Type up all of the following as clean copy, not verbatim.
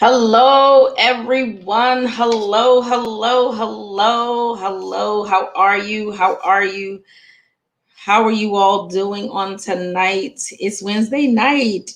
Hello, everyone. Hello, hello, hello, hello. How are you? How are you? How are you all doing on tonight? It's Wednesday night.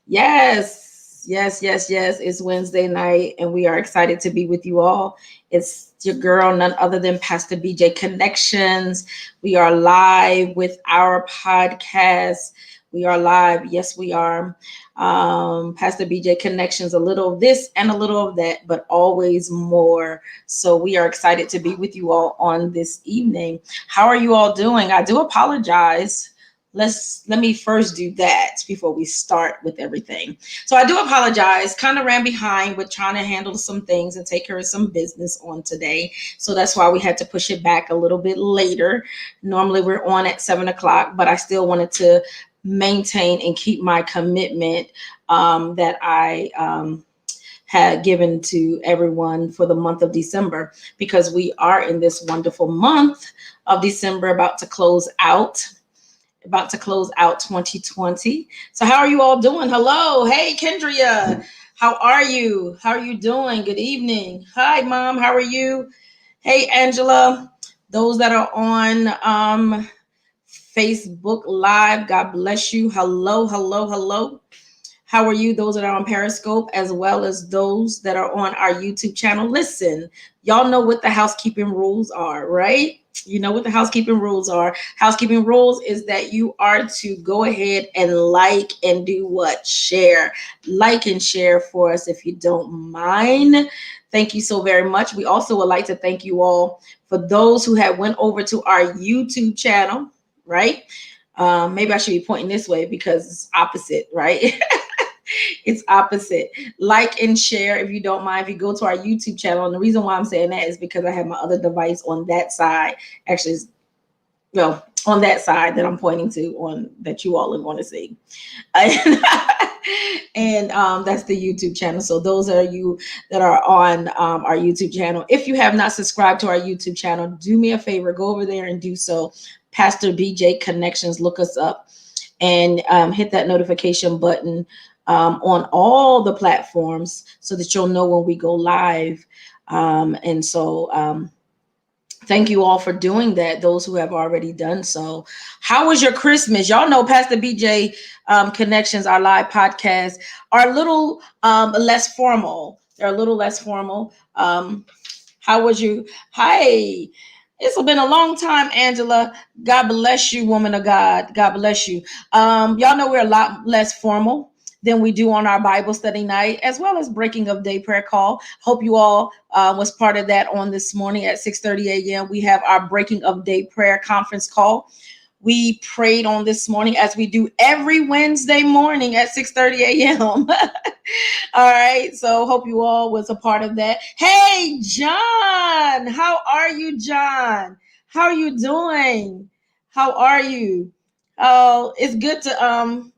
Yes. It's Wednesday night, and we are excited to be with you all. It's your girl, none other than Pastor BJ Connections. We are live with our podcast. We are live. Yes, we are. Pastor BJ Connections, a little of this and a little of that, but always more. So we are excited to be with you all on this evening. How are you all doing? I do apologize. Let me first do that before we start with everything. So I do apologize. Kind of ran behind with trying to handle some things and take care of some business on today. So that's why we had to push it back a little bit later. Normally we're on at 7 o'clock, but I still wanted to maintain and keep my commitment that I had given to everyone for the month of December, because we are in this wonderful month of December, about to close out 2020. So how are you all doing? Hello. Hey, Kendria. How are you? How are you doing? Good evening. Hi, Mom. How are you? Hey, Angela. Those that are on Facebook Live, God bless you. Hello, hello, hello. How are you? Those that are on Periscope, as well as those that are on our YouTube channel. Listen, y'all know what the housekeeping rules are, right? You know what the housekeeping rules are. Housekeeping rules is that you are to go ahead and like and do what? Share. Like and share for us if you don't mind. Thank you so very much. We also would like to thank you all for those who have went over to our YouTube channel, right? Maybe I should be pointing this way because it's opposite, right? It's opposite. Like and share if you don't mind. If you go to our YouTube channel, and the reason why I'm saying that is because I have my other device on that side. Actually, well, on that side that I'm pointing to, on that you all are going to see. And that's the YouTube channel. So those are you that are on our YouTube channel. If you have not subscribed to our YouTube channel, do me a favor, go over there and do so. Pastor BJ Connections, look us up and hit that notification button on all the platforms so that you'll know when we go live. Thank you all for doing that, those who have already done so. How was your Christmas? Y'all know Pastor BJ Connections, our live podcast, are a little less formal. They're a little less formal. How was you? Hi. It's been a long time, Angela. God bless you, woman of God. God bless you. Y'all know we're a lot less formal than we do on our Bible study night, as well as breaking of day prayer call. Hope you all was part of that on this morning at 6:30 a.m. We have our breaking of day prayer conference call. We prayed on this morning, as we do every Wednesday morning at 6:30 a.m. All right. So hope you all was a part of that. Hey, John. How are you, John? How are you doing? How are you? Oh, it's good to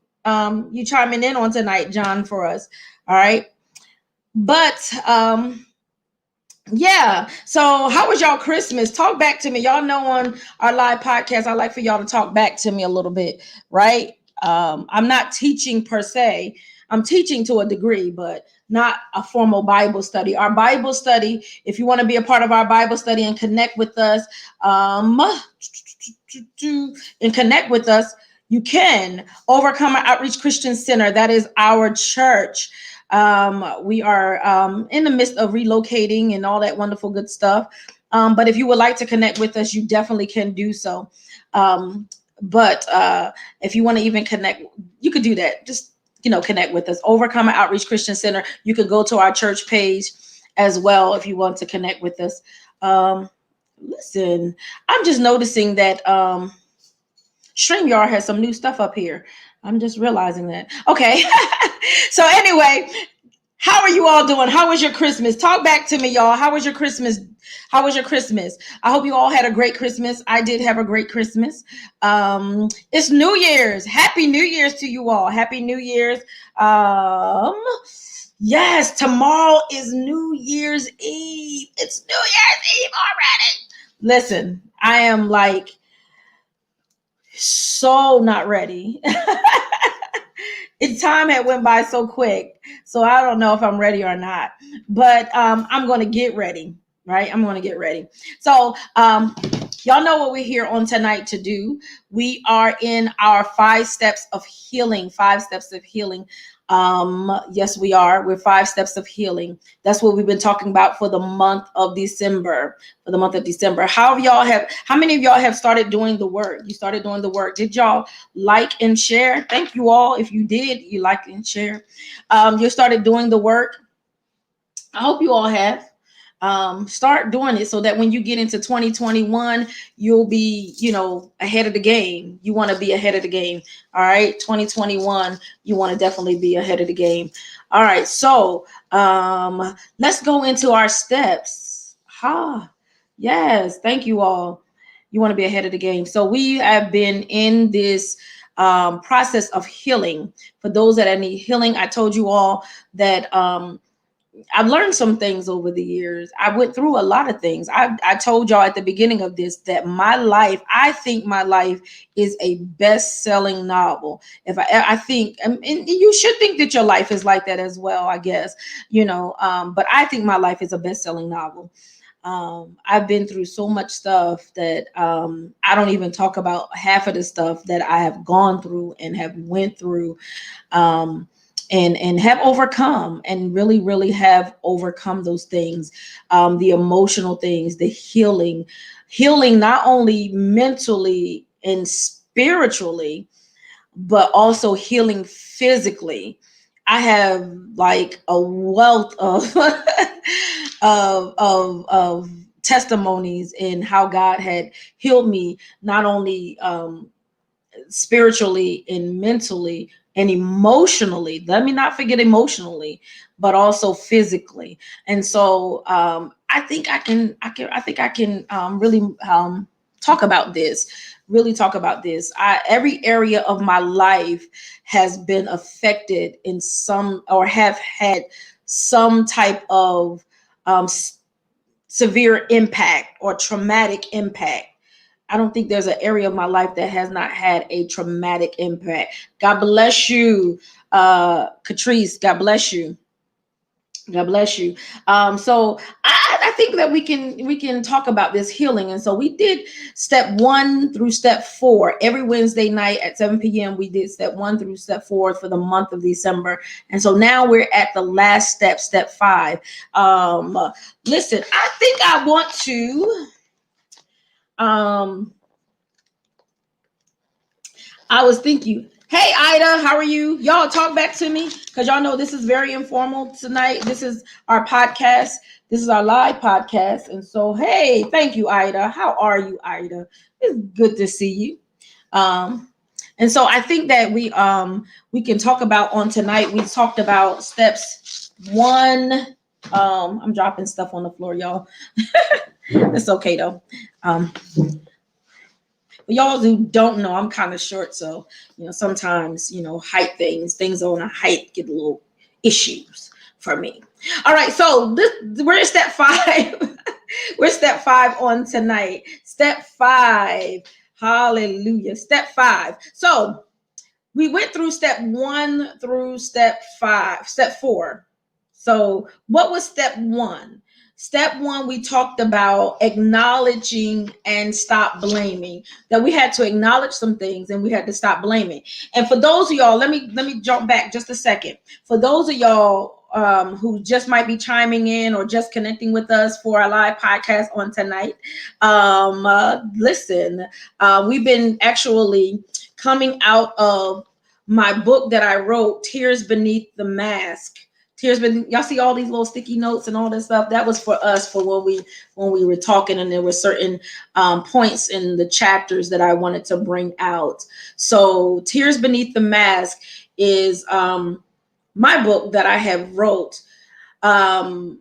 you chiming in on tonight, John, for us. All right. But yeah. So how was y'all Christmas? Talk back to me. Y'all know on our live podcast, I like for y'all to talk back to me a little bit, right? I'm not teaching per se. I'm teaching to a degree, but not a formal Bible study. Our Bible study, if you want to be a part of our Bible study and connect with us, you can. Overcomer Outreach Christian Center. That is our church. We are in the midst of relocating and all that wonderful good stuff. But if you would like to connect with us, you definitely can do so. But if you want to even connect, you could do that. Just, connect with us. Overcomer Outreach Christian Center. You could go to our church page as well if you want to connect with us. Listen, I'm just noticing that StreamYard has some new stuff up here. I'm just realizing that. Okay. So anyway, how are you all doing? How was your Christmas? Talk back to me, y'all. How was your Christmas? How was your Christmas? I hope you all had a great Christmas. I did have a great Christmas. It's New Year's. Happy New Year's to you all. Happy New Year's. Yes, tomorrow is New Year's Eve. It's New Year's Eve already. Listen, I am like so not ready It's time had went by so quick. So I don't know if I'm ready or not. But I'm gonna get ready. Right? I'm gonna get ready. So y'all know what we're here on tonight to do. We are in our 5 steps of healing. 5 steps of healing. Yes, we are. We're 5 steps of healing. That's what we've been talking about for the month of December. For the month of December. How many of y'all have started doing the work? You started doing the work. Did y'all like and share? Thank you all. If you did, you like and share. You started doing the work. I hope you all have. Start doing it so that when you get into 2021, you'll be, ahead of the game. You want to be ahead of the game. All right. 2021, you want to definitely be ahead of the game. All right. So let's go into our steps. Yes. Thank you all. You want to be ahead of the game. So we have been in this process of healing. For those that need healing, I told you all that I've learned some things over the years. I went through a lot of things. I told y'all at the beginning of this that I think my life is a best-selling novel. I think, and you should think that your life is like that as well, I guess, but I think my life is a best-selling novel. I've been through so much stuff that I don't even talk about half of the stuff that I have gone through and have went through. And have overcome and really have overcome those things, the emotional things, the healing not only mentally and spiritually, but also healing physically. I have like a wealth of of testimonies in how God had healed me, not only spiritually and mentally and emotionally. Let me not forget emotionally, but also physically. And so I think I can really talk about this. Really talk about this. Every area of my life has been affected in some, or have had some type of severe impact or traumatic impact. I don't think there's an area of my life that has not had a traumatic impact. God bless you, Catrice. God bless you. God bless you. So I think that we can talk about this healing. And so we did step 1 through step 4 every Wednesday night at 7 p.m. We did step 1 through step 4 for the month of December. And so now we're at the last step, step 5. Listen, I think I want to. I was thinking, hey, Ida, how are you? Y'all talk back to me because y'all know this is very informal tonight. This is our podcast. This is our live podcast. And so, hey, thank you, Ida. How are you, Ida? It's good to see you. And so I think that we can talk about on tonight. We talked about steps 1. I'm dropping stuff on the floor, y'all. It's okay though. Y'all who don't know, I'm kind of short, so sometimes height things on a height get a little issues for me. All right, so we're at step 5. We're step 5 on tonight. Step 5. Hallelujah. Step 5. So we went through step 1 through step 4. So what was step 1? Step 1, we talked about acknowledging and stop blaming. That we had to acknowledge some things and we had to stop blaming. And for those of y'all, let me jump back just a second. For those of y'all who just might be chiming in or just connecting with us for our live podcast on tonight, listen, we've been actually coming out of my book that I wrote, Tears Beneath the Mask. Y'all see all these little sticky notes and all this stuff. That was for us for when we were talking, and there were certain points in the chapters that I wanted to bring out. So Tears Beneath the Mask is my book that I have wrote. I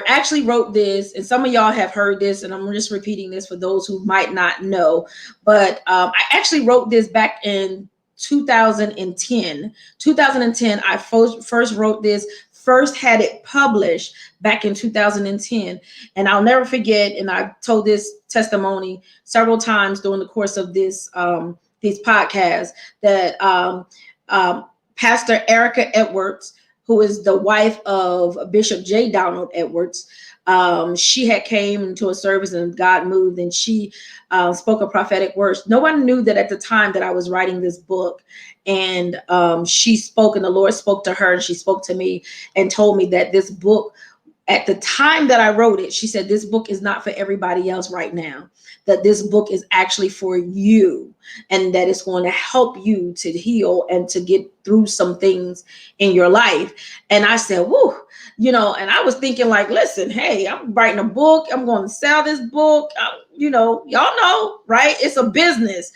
actually wrote this, and some of y'all have heard this, and I'm just repeating this for those who might not know, but I actually wrote this back in 2010. 2010, I first wrote this, first had it published back in 2010. And I'll never forget, and I told this testimony several times during the course of these podcasts, that Pastor Erica Edwards, who is the wife of Bishop J. Donald Edwards. She had came into a service and God moved, and she spoke a prophetic words. No one knew that at the time that I was writing this book, and she spoke, and the Lord spoke to her, and she spoke to me and told me that this book, at the time that I wrote it, she said, this book is not for everybody else right now, that this book is actually for you, and that it's going to help you to heal and to get through some things in your life. And I said, whoo, and I was thinking like, listen, hey, I'm writing a book. I'm going to sell this book. Y'all know, right? It's a business.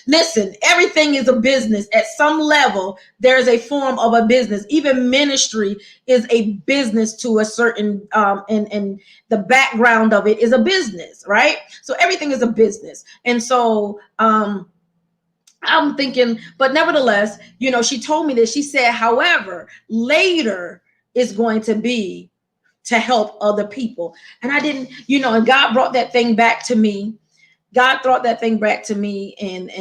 Listen, everything is a business. At some level, there's a form of a business. Even ministry is a business to a certain, and the background of it is a business, right? So everything is a business. And so, I'm thinking, but nevertheless, she told me this. She said, however, later is going to be to help other people. And I didn't, and God brought that thing back to me. God brought that thing back to me. And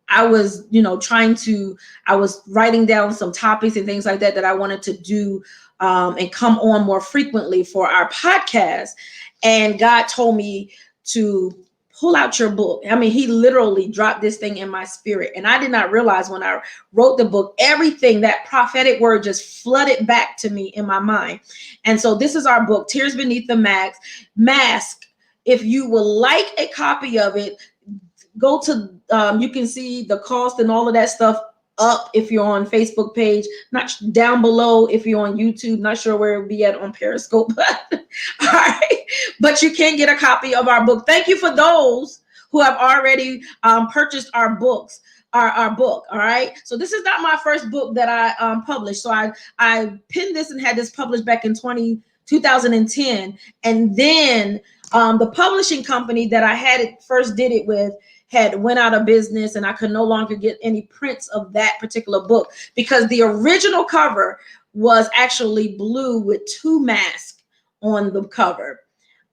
I was, I was writing down some topics and things like that I wanted to do and come on more frequently for our podcast. And God told me to pull out your book. I mean, he literally dropped this thing in my spirit. And I did not realize when I wrote the book, everything, that prophetic word just flooded back to me in my mind. And so this is our book, Tears Beneath the Mask. If you would like a copy of it, go to, you can see the cost and all of that stuff up if you're on Facebook page, not down below if you're on YouTube. Not sure where it'll be at on Periscope, but all right. But you can get a copy of our book. Thank you for those who have already purchased our books, our book. All right. So this is not my first book that I published. So I pinned this and had this published back in 2010, and then the publishing company that I had it first did it with had went out of business, and I could no longer get any prints of that particular book because the original cover was actually blue with two masks on the cover.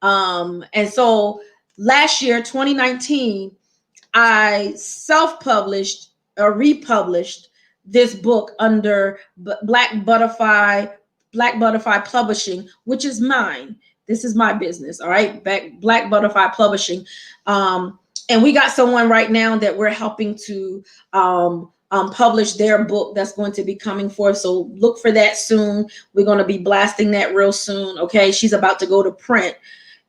And so last year, 2019, I self-published or republished this book under Black Butterfly Publishing, which is mine. This is my business. All right. Black Butterfly Publishing. And we got someone right now that we're helping to publish their book that's going to be coming forth. So look for that soon. We're going to be blasting that real soon. Okay. She's about to go to print,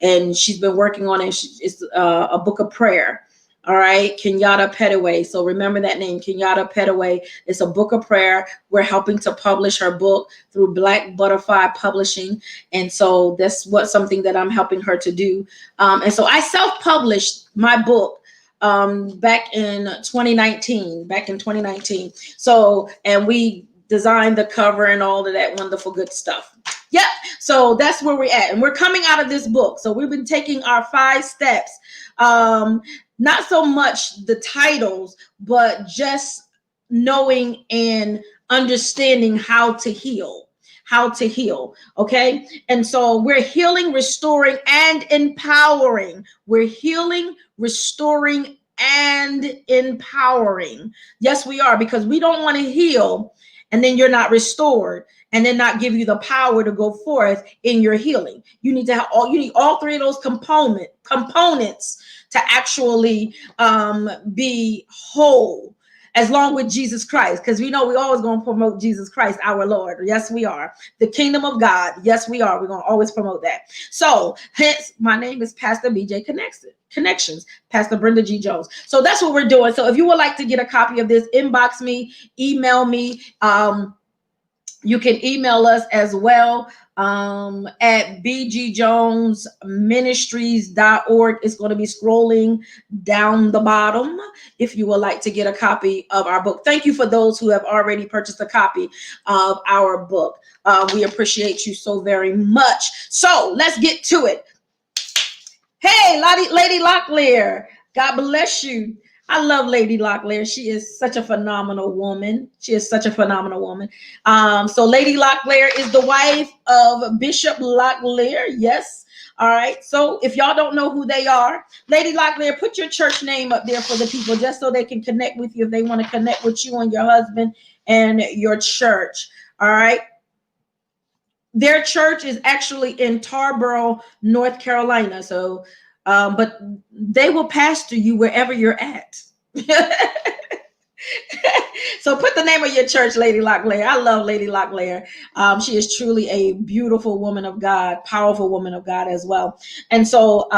and she's been working on it. It's a book of prayer. All right. Kenyatta Petaway. So remember that name, Kenyatta Petaway. It's a book of prayer. We're helping to publish her book through Black Butterfly Publishing. And so that's something that I'm helping her to do. And so I self-published my book back in 2019. So, and we designed the cover and all of that wonderful good stuff. Yep. So that's where we're at. And we're coming out of this book. So we've been taking our 5 steps. Not so much the titles, but just knowing and understanding how to heal. Okay. And so we're healing, restoring, and empowering. We're healing, restoring, and empowering. Yes, we are, because we don't want to heal and then you're not restored, and then not give you the power to go forth in your healing. You need to have all 3 of those components to actually be whole, as long with Jesus Christ, because we know we always going to promote Jesus Christ, our Lord. Yes, we are. The kingdom of God. Yes, we are. We're going to always promote that. So hence, my name is Pastor BJ Connections, Pastor Brenda G. Jones. So that's what we're doing. So if you would like to get a copy of this, inbox me, email me. You can email us as well at BGJONESMINISTRIES.org. It's going to be scrolling down the bottom if you would like to get a copy of our book. Thank you for those who have already purchased a copy of our book. We appreciate you so very much. So let's get to it. Hey, Lady Locklear, God bless you. I love Lady Locklear. She is such a phenomenal woman. So Lady Locklear is the wife of Bishop Locklear. Yes. All right. So if y'all don't know who they are, Lady Locklear, put your church name up there for the people, just so they can connect with you if they want to connect with you and your husband and your church. All right. Their church is actually in Tarboro, North Carolina. So, but they will pastor you wherever you're at. So put the name of your church, Lady Locklear. I love Lady Locklear. She is truly a beautiful woman of God, powerful woman of God as well. And so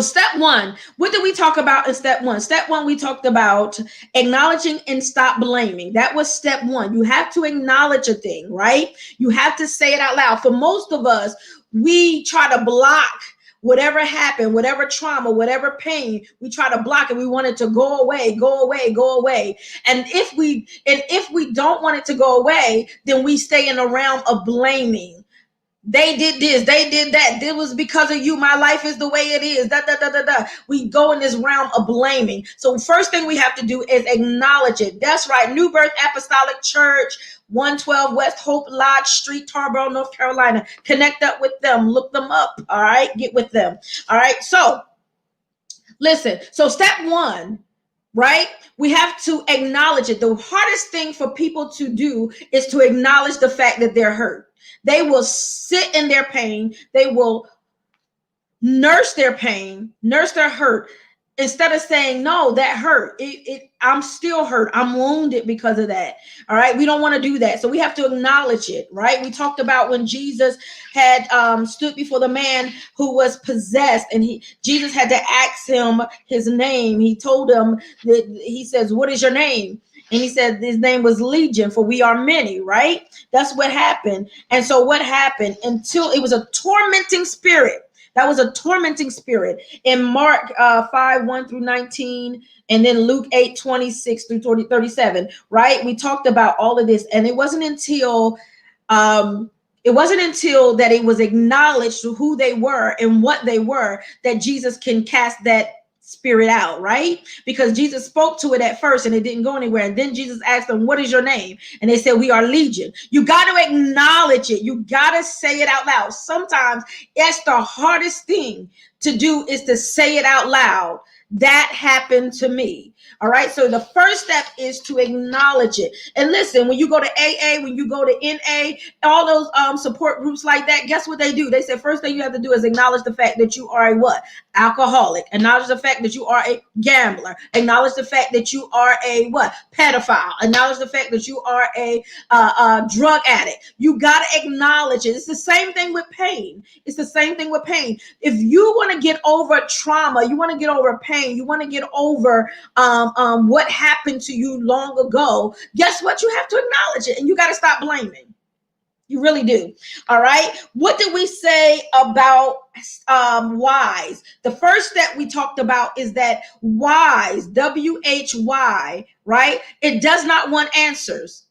step one, what did we talk about in step one? Step one, we talked about acknowledging and stop blaming. That was step one. You have to acknowledge a thing, right? You have to say it out loud. For most of us, we try to block whatever happened, whatever trauma, whatever pain, we try to block it. We want it to go away, go away, go away. And if we don't want it to go away, then we stay in the realm of blaming. They did this, they did that. It was because of you. My life is the way it is. Da, da, da, da, da. We go in this realm of blaming. So first thing we have to do is acknowledge it. That's right. New Birth Apostolic Church, 112 West Hope Lodge Street, Tarboro, North Carolina. Connect up with them. Look them up. All right. Get with them. All right. So listen. So step one, right? We have to acknowledge it. The hardest thing for people to do is to acknowledge the fact that they're hurt. They will sit in their pain. They will nurse their pain, nurse their hurt, instead of saying, no, that hurt. I'm still hurt. I'm wounded because of that. All right. We don't want to do that. So we have to acknowledge it, right? We talked about when Jesus had stood before the man who was possessed, and Jesus had to ask him his name. He told him that, he says, what is your name? And he said his name was Legion, for we are many, right? That's what happened. And so what happened? Until it was a tormenting spirit. That was a tormenting spirit. In Mark 5, 1 through 19, and then Luke 8, 26 through 37, right? We talked about all of this. And it wasn't until that it was acknowledged who they were and what they were that Jesus can cast that spirit out, right? Because Jesus spoke to it at first and it didn't go anywhere. And then Jesus asked them, what is your name? And they said, we are Legion. You got to acknowledge it. You got to say it out loud. Sometimes that's the hardest thing to do, is to say it out loud. That happened to me. All right. So the first step is to acknowledge it. And listen, when you go to AA, when you go to NA, all those support groups like that, guess what they do? They say first thing you have to do is acknowledge the fact that you are a what? Alcoholic. Acknowledge the fact that you are a gambler. Acknowledge the fact that you are a what? Pedophile. Acknowledge the fact that you are a drug addict. You got to acknowledge it. It's the same thing with pain. It's the same thing with pain. If you want to get over trauma, you want to get over pain, you want to get over what happened to you long ago, guess what? You have to acknowledge it, and you got to stop blaming. You really do. All right. What did we say about whys? The first step we talked about is that whys, WHY, right? It does not want answers.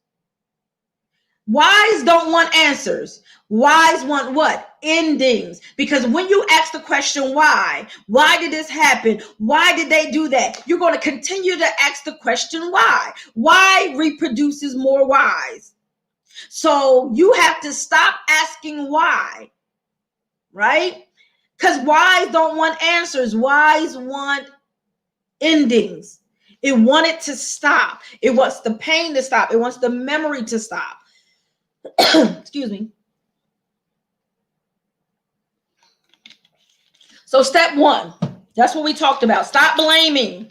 Whys don't want answers. Whys want what? Endings. Because when you ask the question, why did this happen? Why did they do that? You're going to continue to ask the question, why? Why reproduces more whys. So you have to stop asking why, right? Because whys don't want answers. Whys want endings. It wanted to stop. It wants the pain to stop. It wants the memory to stop. Excuse me. So step one, that's what we talked about. Stop blaming.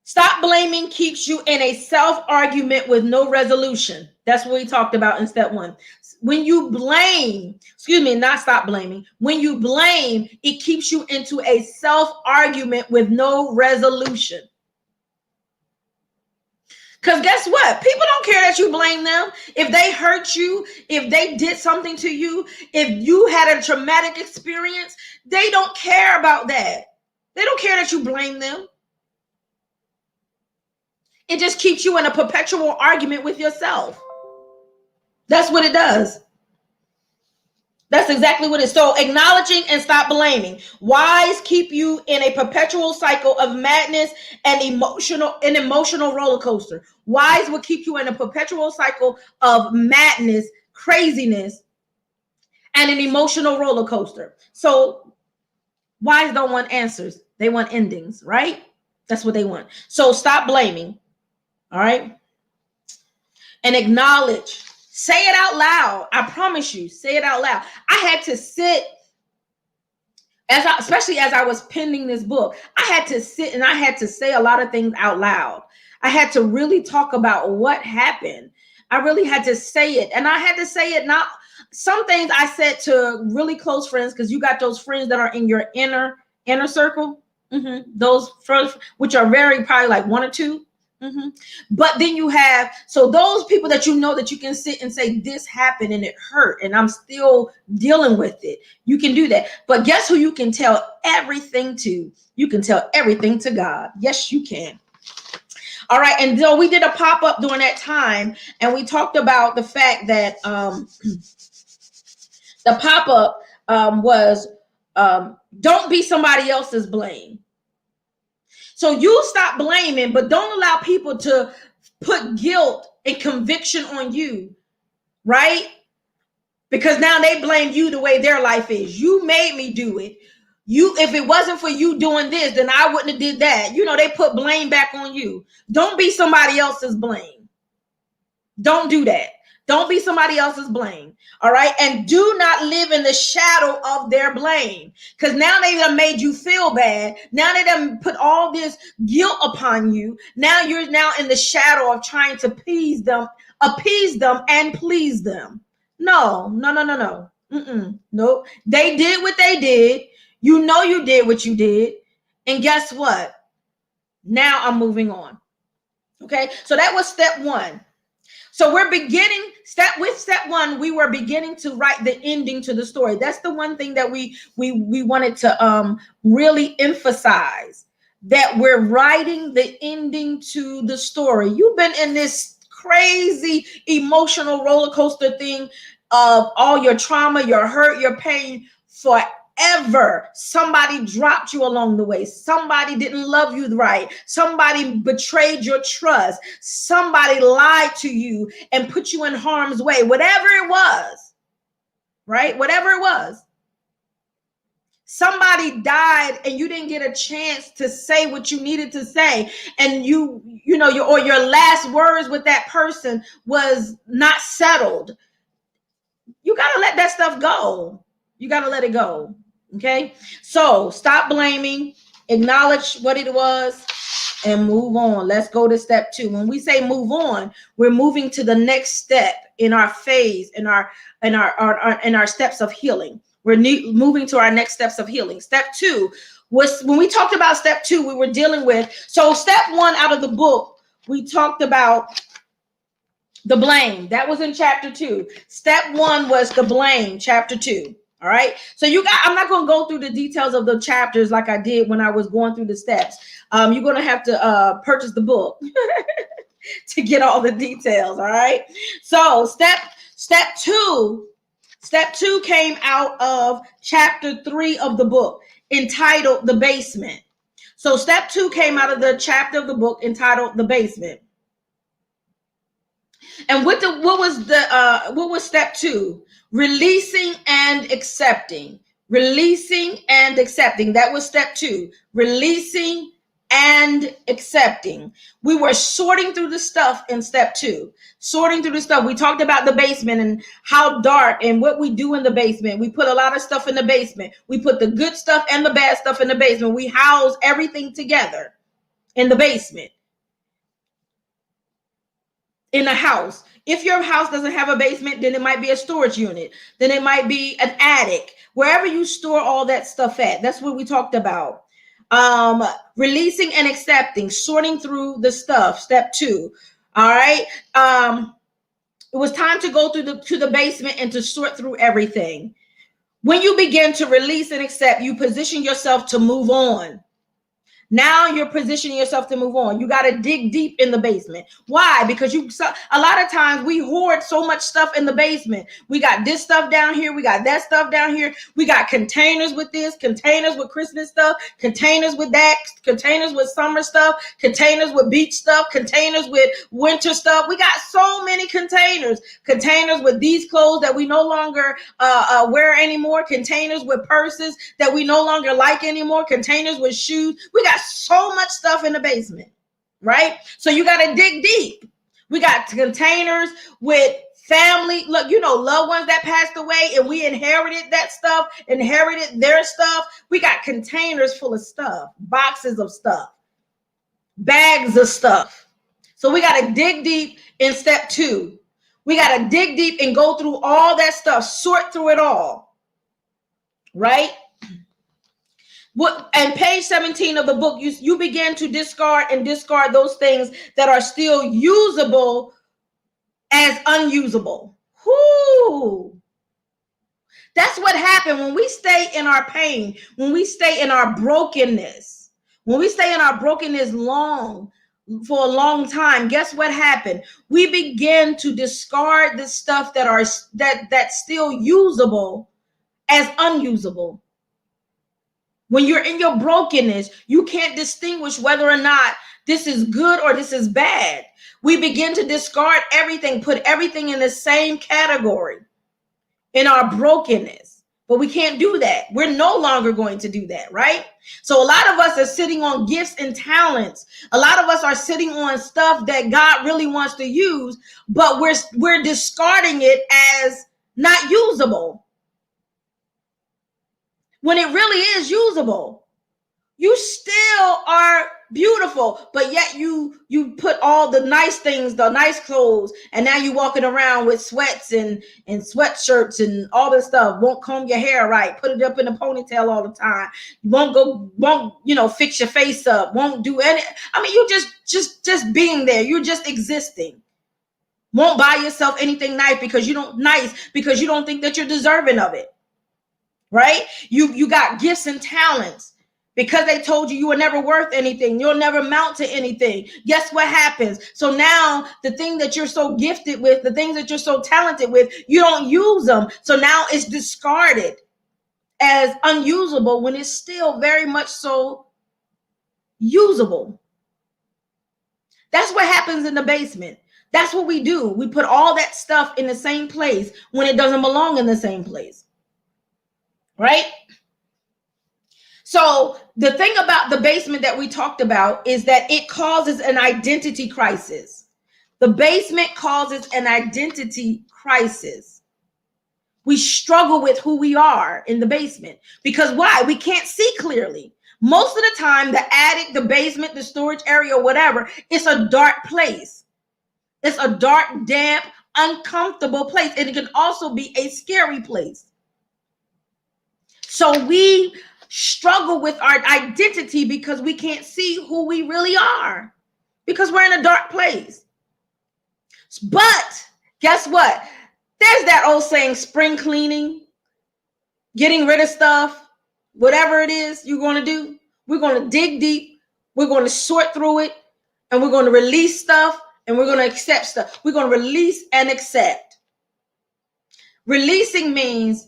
Stop blaming keeps you in a self-argument with no resolution. That's what we talked about in step one. When you blame, not stop blaming. When you blame, it keeps you into a self-argument with no resolution. Because guess what? People don't care that you blame them. If they hurt you, if they did something to you, if you had a traumatic experience, they don't care about that. They don't care that you blame them. It just keeps you in a perpetual argument with yourself. That's what it does. That's exactly what it is. So acknowledging and stop blaming. Whys keep you in a perpetual cycle of madness and emotional roller coaster. Whys will keep you in a perpetual cycle of madness, craziness, and an emotional roller coaster. So whys don't want answers. They want endings, right? That's what they want. So stop blaming. All right. And acknowledge. Say it out loud. I promise you, say it out loud. I had to sit, especially as I was penning this book, I had to sit and I had to say a lot of things out loud. I had to really talk about what happened. I really had to say it. And I had to say it not, some things I said to really close friends, because you got those friends that are in your inner circle. Those friends, which are very probably like one or two. But then you have, so those people that you know that you can sit and say, this happened and it hurt and I'm still dealing with it. You can do that. But guess who you can tell everything to? You can tell everything to God. Yes, you can. All right. And so we did a pop-up during that time, and we talked about the fact that the pop-up was don't be somebody else's blame. So you stop blaming, but don't allow people to put guilt and conviction on you, right? Because now they blame you the way their life is. You made me do it. If it wasn't for you doing this, then I wouldn't have did that. You know, they put blame back on you. Don't be somebody else's blame. Don't do that. Don't be somebody else's blame. All right. And do not live in the shadow of their blame, because now they done made you feel bad. Now they done put all this guilt upon you. Now you're now in the shadow of trying to appease them and please them. No. Nope. They did what they did. You know, you did what you did. And guess what? Now I'm moving on. Okay. So that was step one. So we're beginning step one. We were beginning to write the ending to the story. That's the one thing that we wanted to really emphasize, that we're writing the ending to the story. You've been in this crazy emotional roller coaster thing of all your trauma, your hurt, your pain forever. Somebody dropped you along the way. Somebody didn't love you right. Somebody betrayed your trust. Somebody lied to you and put you in harm's way. Whatever it was, right? Whatever it was. Somebody died and you didn't get a chance to say what you needed to say. And your last words with that person was not settled. You got to let that stuff go. You got to let it go. Okay, so stop blaming, acknowledge what it was, and move on. Let's go to step two. When we say move on, we're moving to the next step in our phase, in our steps of healing. We're moving to our next steps of healing. Step two was, when we talked about step two, we were dealing with, so step one out of the book, we talked about the blame. That was in chapter 2. Step one was the blame, chapter 2. All right. So I'm not going to go through the details of the chapters like I did when I was going through the steps. You're going to have to purchase the book to get all the details. All right. So step two came out of chapter 3 of the book, entitled The Basement. So step 2 came out of the chapter of the book entitled The Basement. And what was step 2? Releasing and accepting. Releasing and accepting. That was step 2. Releasing and accepting. We were sorting through the stuff in step 2. Sorting through the stuff. We talked about the basement and how dark and what we do in the basement. We put a lot of stuff in the basement. We put the good stuff and the bad stuff in the basement. We house everything together in the basement. In a house. If your house doesn't have a basement, then it might be a storage unit. Then it might be an attic. Wherever you store all that stuff at. That's what we talked about. Releasing and accepting, sorting through the stuff. Step 2. All right. It was time to go to the basement and to sort through everything. When you begin to release and accept, you position yourself to move on. Now you're positioning yourself to move on. You got to dig deep in the basement. Why? Because a lot of times we hoard so much stuff in the basement. We got this stuff down here. We got that stuff down here. We got containers with this, containers with Christmas stuff, containers with that, containers with summer stuff, containers with beach stuff, containers with winter stuff. We got so many containers with these clothes that we no longer wear anymore, containers with purses that we no longer like anymore, containers with shoes. We got so much stuff in the basement. right? So you got to dig deep. We got containers with family, look, loved ones that passed away, and we inherited that stuff, inherited their stuff. We got containers full of stuff, boxes of stuff, bags of stuff. So we got to dig deep in step 2. We got to dig deep and go through all that stuff, sort through it all, right? And page 17 of the book, you begin to discard those things that are still usable as unusable. Whoo! That's what happened when we stay in our pain, when we stay in our brokenness, when we stay in our brokenness for a long time. Guess what happened? We begin to discard the stuff that's still usable as unusable. When you're in your brokenness, you can't distinguish whether or not this is good or this is bad. We begin to discard everything, put everything in the same category in our brokenness. But we can't do that. We're no longer going to do that, right? So a lot of us are sitting on gifts and talents. A lot of us are sitting on stuff that God really wants to use, but we're discarding it as not usable, when it really is usable. You still are beautiful, but yet you put all the nice things, the nice clothes, and now you walking around with sweats and sweatshirts and all this stuff. Won't comb your hair right, put it up in a ponytail all the time. Won't fix your face up, won't do any. I mean, you just being there. You're just existing. Won't buy yourself anything nice because you don't think that you're deserving of it. Right? You got gifts and talents because they told you were never worth anything. You'll never amount to anything. Guess what happens? So now the thing that you're so gifted with, the things that you're so talented with, you don't use them. So now it's discarded as unusable when it's still very much so usable. That's what happens in the basement. That's what we do. We put all that stuff in the same place when it doesn't belong in the same place. Right? So the thing about the basement that we talked about is that it causes an identity crisis. The basement causes an identity crisis. We struggle with who we are in the basement because why? We can't see clearly. Most of the time, the attic, the basement, the storage area, whatever, it's a dark place. It's a dark, damp, uncomfortable place. And it can also be a scary place. So we struggle with our identity because we can't see who we really are because we're in a dark place. But guess what? There's that old saying, spring cleaning, getting rid of stuff, whatever it is you're going to do. We're going to dig deep. We're going to sort through it, and we're going to release stuff, and we're going to accept stuff. We're going to release and accept. Releasing means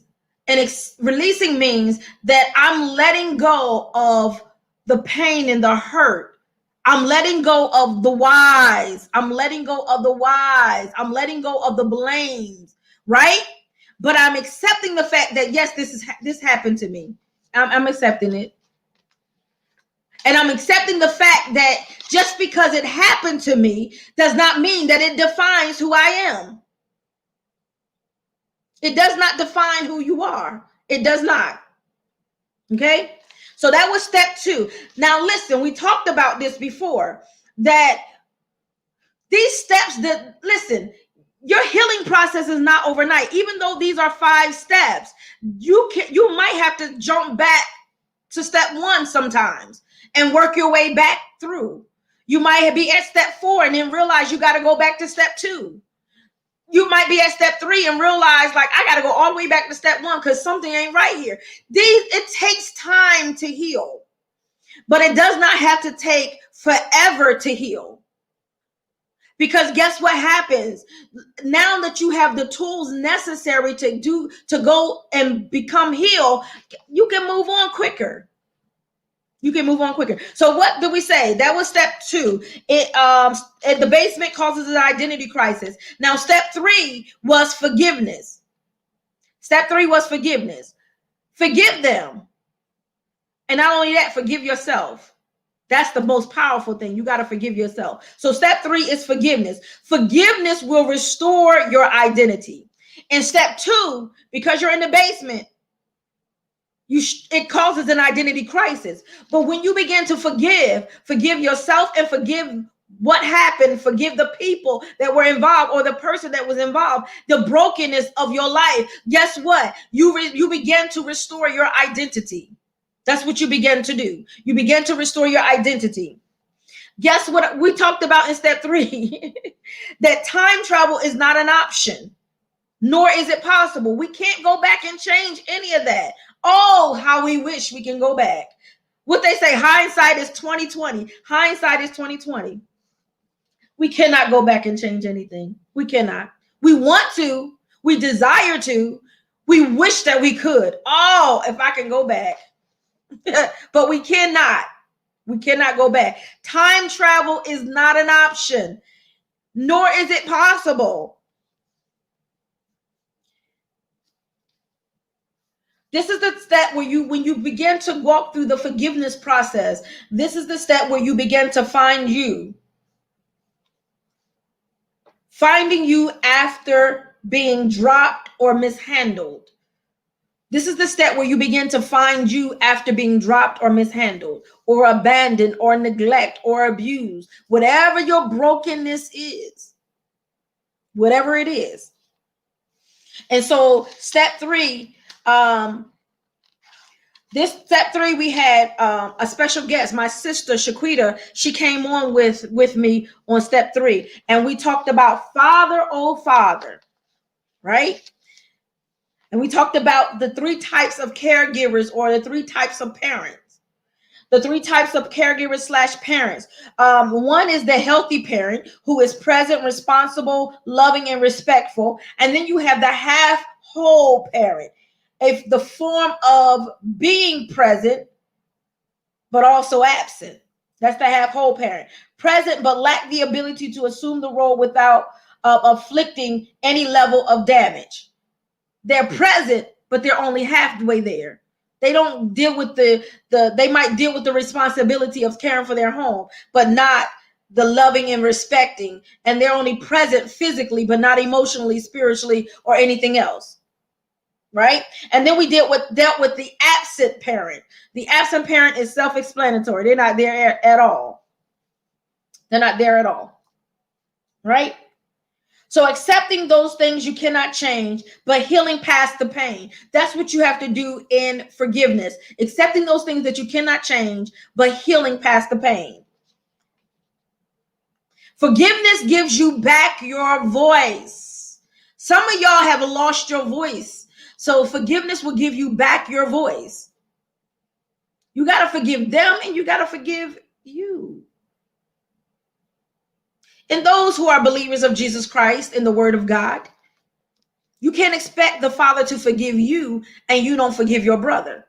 that I'm letting go of the pain and the hurt. I'm letting go of the whys. I'm letting go of the blames, right? But I'm accepting the fact that yes, this happened to me. I'm accepting it. And I'm accepting the fact that just because it happened to me does not mean that it defines who I am. It does not define who you are. It does not. Okay? So that was step 2. Now listen, we talked about this before, that these steps your healing process is not overnight. Even though these are 5 steps, you might have to jump back to step 1 sometimes and work your way back through. You might be at step 4 and then realize you got to go back to step 2. You might be at step 3 and realize, like, I got to go all the way back to step 1 because something ain't right here. It takes time to heal, but it does not have to take forever to heal. Because guess what happens? Now that you have the tools necessary to go and become healed, you can move on quicker. So what did we say? That was step 2. The basement causes an identity crisis. Now, step 3 was forgiveness. Forgive them. And not only that, forgive yourself. That's the most powerful thing. You got to forgive yourself. So step 3 is forgiveness. Forgiveness will restore your identity. And step 2, because you're in the basement, it causes an identity crisis. But when you begin to forgive yourself and forgive what happened, forgive the people that were involved or the person that was involved, the brokenness of your life, guess what? You begin to restore your identity. That's what you begin to do. You begin to restore your identity. Guess what we talked about in step 3? That time travel is not an option, nor is it possible. We can't go back and change any of that. Oh, how we wish we can go back. What they say, hindsight is 2020. Hindsight is 2020. We cannot go back and change anything. We cannot. We want to. We desire to. We wish that we could. Oh, if I can go back. But we cannot. We cannot go back. Time travel is not an option, nor is it possible. This is the step where when you begin to walk through the forgiveness process, this is the step where you begin to find you. Finding you after being dropped or mishandled. This is the step where you begin to find you after being dropped or mishandled or abandoned or neglect or abused. Whatever your brokenness is. Whatever it is. And so step 3, this step 3, we had a special guest, my sister Shaquita. She came on with me on step 3, and we talked about Father, oh Father, right? And we talked about the 3 types of caregivers, or the 3 types of parents. The 3 types of caregivers / parents. One is the healthy parent, who is present, responsible, loving, and respectful. And then you have the half whole parent, the form of being present, but also absent. That's the half whole parent. Present, but lack the ability to assume the role without afflicting any level of damage. They're present, but they're only halfway there. They don't deal with they might deal with the responsibility of caring for their home, but not the loving and respecting. And they're only present physically, but not emotionally, spiritually, or anything else. Right? And then we dealt with the absent parent. The absent parent is self-explanatory. They're not there at all. They're not there at all. Right? So accepting those things you cannot change, but healing past the pain. That's what you have to do in forgiveness. Accepting those things that you cannot change, but healing past the pain. Forgiveness gives you back your voice. Some of y'all have lost your voice. So forgiveness will give you back your voice. You got to forgive them, and you got to forgive you. And those who are believers of Jesus Christ in the Word of God, you can't expect the Father to forgive you and you don't forgive your brother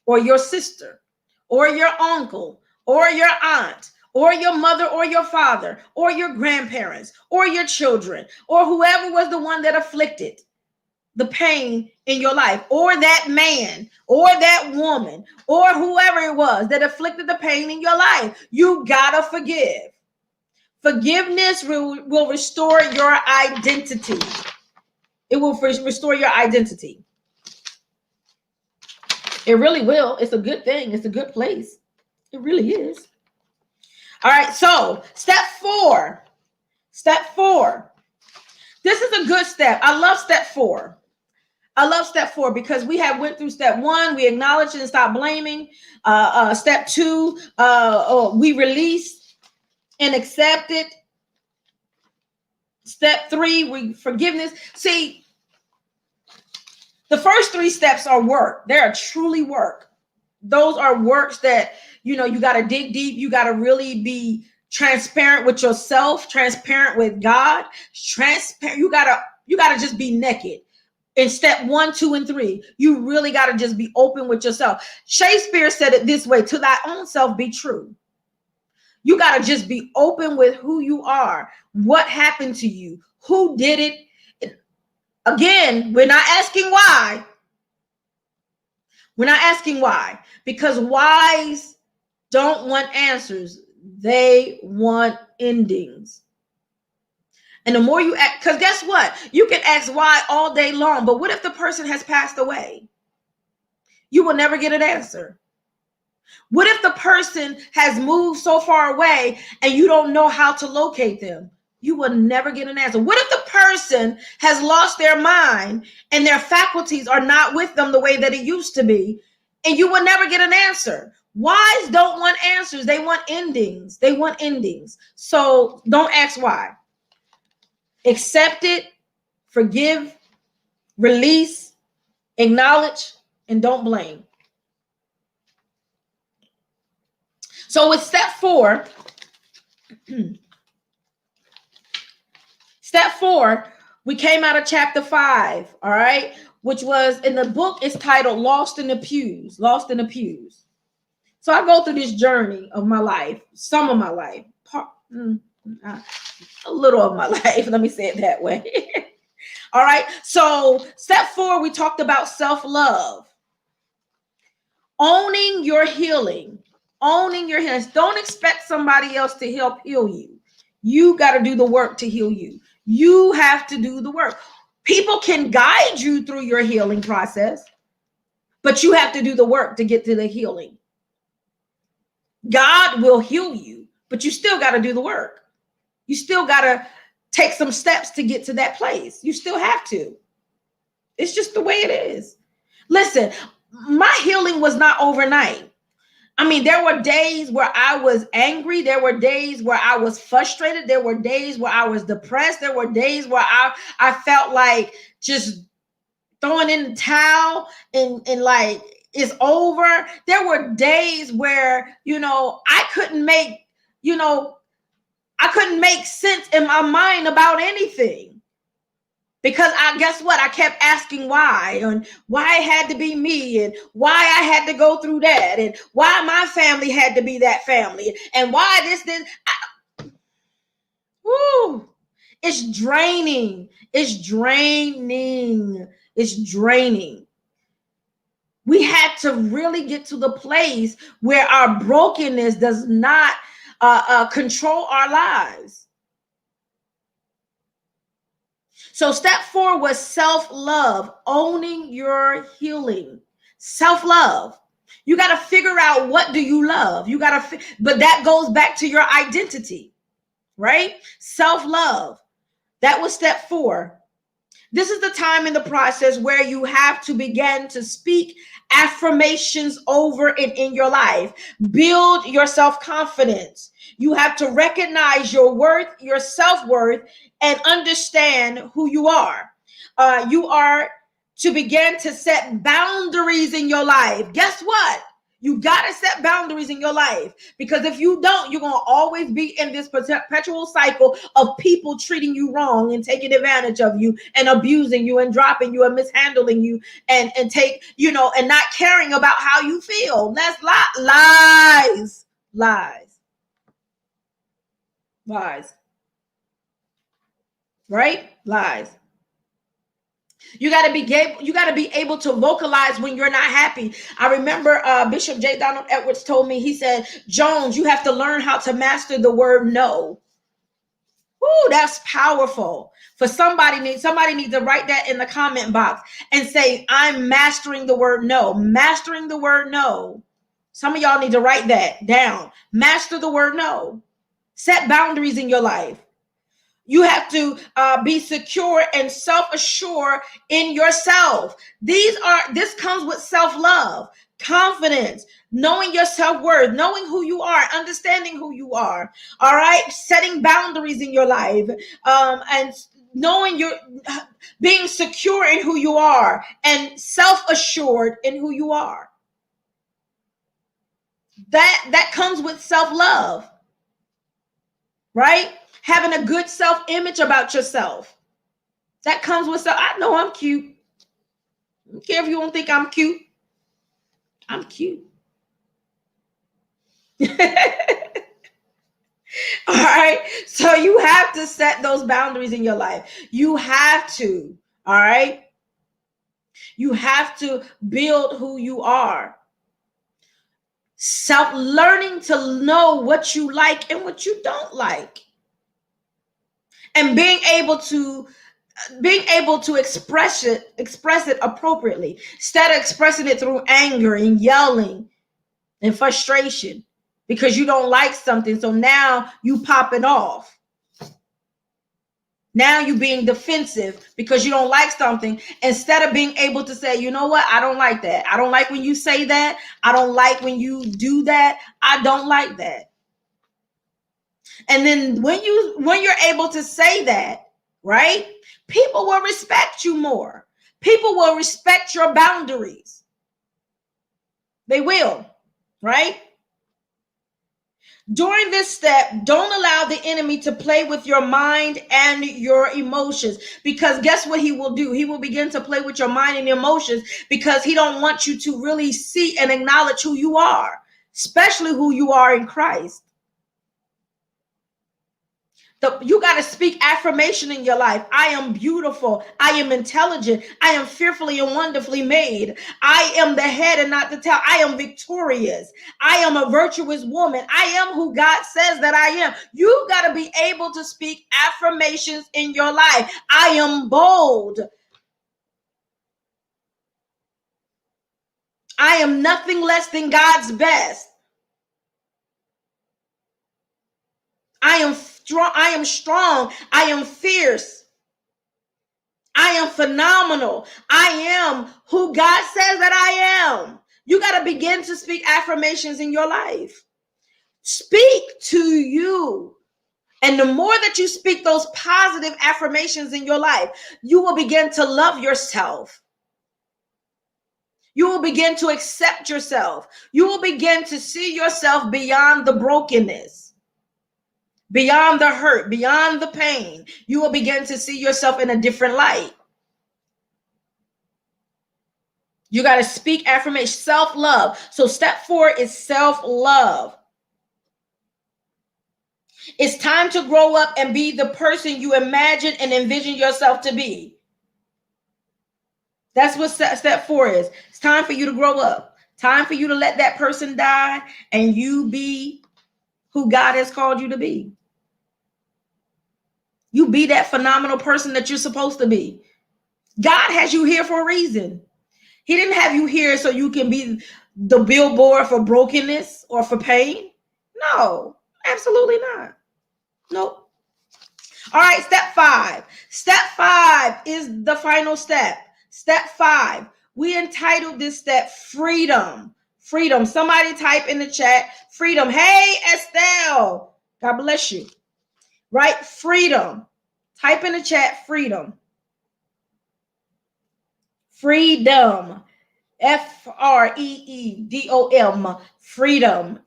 or your sister or your uncle or your aunt or your mother or your father or your grandparents or your children or whoever was the one that afflicted the pain in your life, or that man or that woman or whoever it was that afflicted the pain in your life. You gotta forgive. Forgiveness will restore your identity. It will restore your identity. It really will. It's a good thing. It's a good place. It really is. All right. So step 4. Step 4. This is a good step. I love step 4. I love step 4 because we have went through step 1. We acknowledge and stop blaming. Step 2, we release and accept it. Step 3, forgiveness. See, the first 3 steps are work. They are truly work. Those are works that, you got to dig deep. You got to really be transparent with yourself, transparent with God, transparent. You got to just be naked. In step 1, 2, and 3, you really got to just be open with yourself. Shakespeare said it this way: to thy own self be true. You got to just be open with who you are, what happened to you, who did it. Again, we're not asking why. We're not asking why, because whys don't want answers. They want endings. And the more you ask, because guess what? You can ask why all day long, but what if the person has passed away? You will never get an answer. What if the person has moved so far away and you don't know how to locate them? You will never get an answer. What if the person has lost their mind and their faculties are not with them the way that it used to be? And you will never get an answer. Whys don't want answers. They want endings. They want endings. So don't ask why. Accept it, forgive, release, acknowledge, and don't blame. So with step 4, we came out of chapter 5, all right, which was in the book, it's titled Lost in the Pews, Lost in the Pews. So I go through this journey of my life, some of my life, a little of my life, let me say it that way. All right, so step 4, we talked about self-love, owning your healing. Owning your healing. Don't expect somebody else to help heal you. You got to do the work to heal you. You have to do the work. People can guide you through your healing process, but you have to do the work to get to the healing. God will heal you, but you still got to do the work. You still got to take some steps to get to that place. You still have to. It's just the way it is. Listen, my healing was not overnight. I mean, there were days where I was angry. There were days where I was frustrated. There were days where I was depressed. There were days where I felt like just throwing in the towel and like it's over. There were days where, I couldn't make sense in my mind about anything. Because guess what? I kept asking why, and why it had to be me, and why I had to go through that, and why my family had to be that family, and why this. It's draining. It's draining. It's draining. We had to really get to the place where our brokenness does not control our lives. So step 4 was self-love, owning your healing. Self-love. You got to figure out, what do you love? But that goes back to your identity, right? Self-love. That was step 4. This is the time in the process where you have to begin to speak affirmations over and in your life. Build your self-confidence. You have to recognize your worth, your self-worth, and understand who you are. You are to begin to set boundaries in your life. Guess what? You got to set boundaries in your life, because if you don't, you're going to always be in this perpetual cycle of people treating you wrong and taking advantage of you and abusing you and dropping you and mishandling you and not caring about how you feel. That's lies. Right? Lies. You got to be able to vocalize when you're not happy. I remember Bishop J. Donald Edwards told me, he said, Jones, you have to learn how to master the word no. Ooh, that's powerful. For somebody needs to write that in the comment box and say, I'm mastering the word no. Mastering the word no. Some of y'all need to write that down. Master the word no. Set boundaries in your life. You have to be secure and self-assured in yourself. This comes with self-love, confidence, knowing your self-worth, knowing who you are, understanding who you are. All right. Setting boundaries in your life, and knowing being secure in who you are and self-assured in who you are. That comes with self-love, right? Having a good self-image about yourself. That comes with self. I know I'm cute. I don't care if you don't think I'm cute. I'm cute. All right. So you have to set those boundaries in your life. You have to. All right. You have to build who you are. Learning to know what you like and what you don't like. And being able to express it appropriately, instead of expressing it through anger and yelling and frustration because you don't like something. So now you pop it off. Now you being defensive because you don't like something, instead of being able to say, you know what, I don't like that. I don't like when you say that. I don't like when you do that. I don't like that. And then when you're able to say that, right, people will respect you more. People will respect your boundaries. They will, right? During this step, don't allow the enemy to play with your mind and your emotions, because guess what he will do? He will begin to play with your mind and emotions because he don't want you to really see and acknowledge who you are, especially who you are in Christ. You got to speak affirmation in your life. I am beautiful. I am intelligent. I am fearfully and wonderfully made. I am the head and not the tail. I am victorious. I am a virtuous woman. I am who God says that I am. You got to be able to speak affirmations in your life. I am bold. I am nothing less than God's best. I am strong. I am strong. I am fierce. I am phenomenal. I am who God says that I am. You got to begin to speak affirmations in your life. Speak to you. And the more that you speak those positive affirmations in your life, you will begin to love yourself. You will begin to accept yourself. You will begin to see yourself beyond the brokenness, beyond the hurt, beyond the pain. You will begin to see yourself in a different light. You got to speak affirmation, self-love. So step 4 is self-love. It's time to grow up and be the person you imagine and envision yourself to be. That's what step 4 is. It's time for you to grow up. Time for you to let that person die and you be who God has called you to be. You be that phenomenal person that you're supposed to be. God has you here for a reason. He didn't have you here so you can be the billboard for brokenness or for pain. No, absolutely not. Nope. All right, step 5. Step 5 is the final step. Step 5. We entitled this step Freedom. Freedom. Somebody type in the chat, freedom. Hey, Estelle. God bless you. Right? Freedom. Type in the chat, freedom. Freedom. Freedom. Freedom. Freedom.